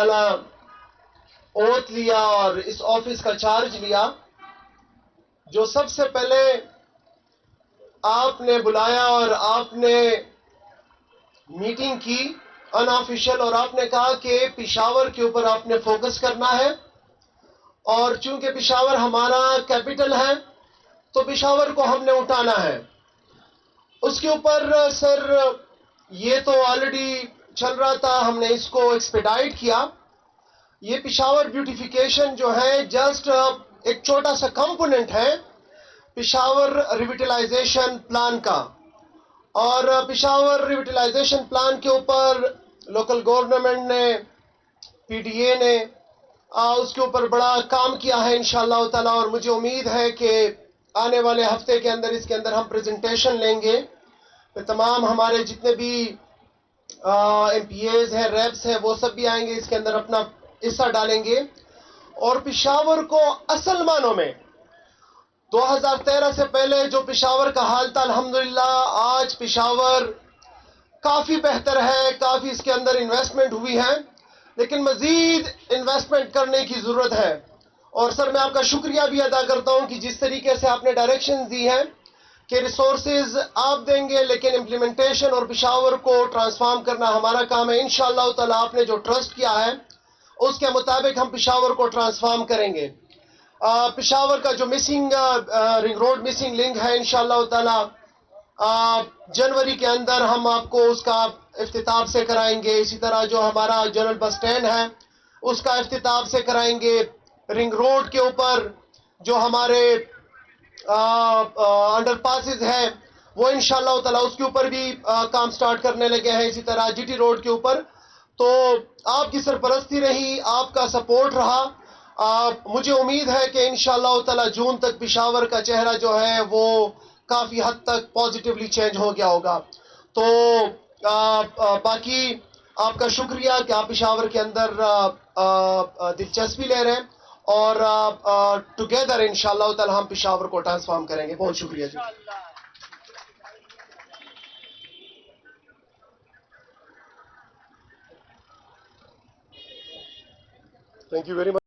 تعالیٰ اوت لیا اور اس آفس کا چارج لیا، جو سب سے پہلے آپ نے بلایا اور آپ نے میٹنگ کی ان آفیشیل، اور آپ نے کہا کہ پشاور کے اوپر آپ نے فوکس کرنا ہے، اور چونکہ پشاور ہمارا کیپٹل ہے تو پشاور کو ہم نے اٹھانا ہے۔ اس کے اوپر سر یہ تو آلریڈی چل رہا تھا، ہم نے اس کو ایکسپیڈائٹ کیا۔ یہ پشاور بیوٹیفیکیشن جو ہے جسٹ ایک چھوٹا سا کمپوننٹ ہے پشاور ریویٹلائزیشن پلان کا، اور پشاور ریویٹلائزیشن پلان کے اوپر لوکل گورنمنٹ نے، پی ڈی اے نے اس کے اوپر بڑا کام کیا ہے انشاءاللہ تعالیٰ، اور مجھے امید ہے کہ آنے والے ہفتے کے اندر اس کے اندر ہم پریزنٹیشن لیں گے، تمام ہمارے جتنے بھی ایم پی ایز ہیں، ریپس ہیں، وہ سب بھی آئیں گے، اس کے اندر اپنا حصہ ڈالیں گے، اور پشاور کو اصل معنوں میں 2013 سے پہلے جو پشاور کا حال تھا، الحمدللہ آج پشاور کافی بہتر ہے، کافی اس کے اندر انویسٹمنٹ ہوئی ہے، لیکن مزید انویسٹمنٹ کرنے کی ضرورت ہے۔ اور سر میں آپ کا شکریہ بھی ادا کرتا ہوں کہ جس طریقے سے آپ نے ڈائریکشن دی ہیں کہ ریسورسز آپ دیں گے لیکن امپلیمنٹیشن اور پشاور کو ٹرانسفارم کرنا ہمارا کام ہے۔ انشاءاللہ تعالیٰ آپ نے جو ٹرسٹ کیا ہے اس کے مطابق ہم پشاور کو ٹرانسفارم کریں گے۔ پشاور کا جو missing ring road missing link ہے، انشاءاللہ تعالیٰ جنوری کے اندر ہم آپ کو اس کا افتتاح سے کرائیں گے۔ اسی طرح جو ہمارا جنرل بس اسٹینڈ ہے اس کا افتتاح سے کرائیں گے۔ رنگ روڈ کے اوپر جو ہمارے انڈر پاسز ہے وہ انشاءاللہ تعالیٰ اس کے اوپر بھی کام سٹارٹ کرنے لگے ہیں۔ اسی طرح جی ٹی روڈ کے اوپر تو آپ کی سرپرستی رہی، آپ کا سپورٹ رہا، مجھے امید ہے کہ انشاءاللہ تعالیٰ جون تک پشاور کا چہرہ جو ہے وہ کافی حد تک پازیٹیولی چینج ہو گیا ہوگا۔ تو باقی آپ کا شکریہ کہ آپ پشاور کے اندر دلچسپی لے رہے ہیں، اور ٹوگیدر انشاءاللہ تعالیٰ ہم پشاور کو ٹرانسفارم کریں گے۔ بہت شکریہ جی۔ Thank you very much.